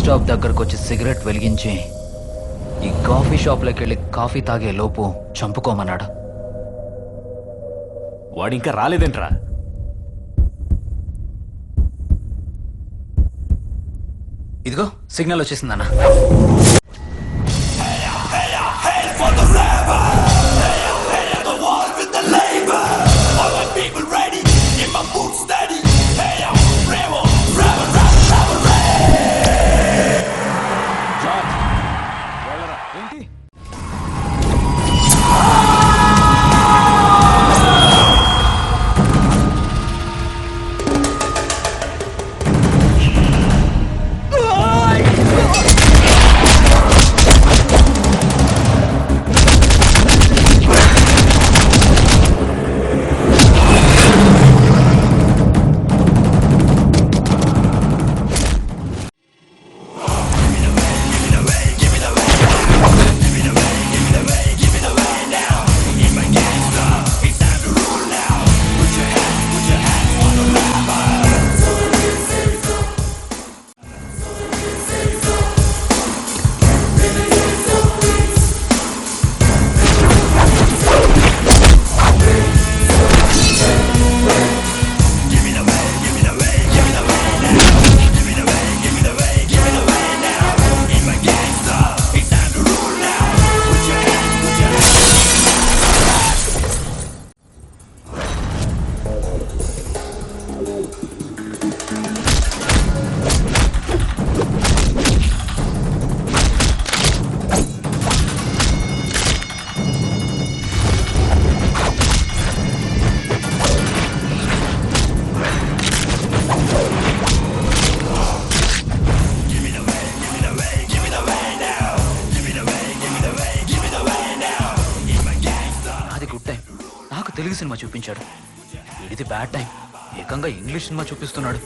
Stop దగ్గరకు వచ్చి cigarette వెలిగించి ఈ కాఫీ షాప్లోకి వెళ్ళి కాఫీ తాగే లోపు చంపుకోమన్నాడు. వాడు ఇంకా రాలేదేంట్రా? ఇదిగో సిగ్నల్ వచ్చేసిందన్న. తెలుగు సినిమా చూపించాడు. ఇది బ్యాడ్ టైం. ఏకంగా ఇంగ్లీష్ సినిమా చూపిస్తున్నాడు.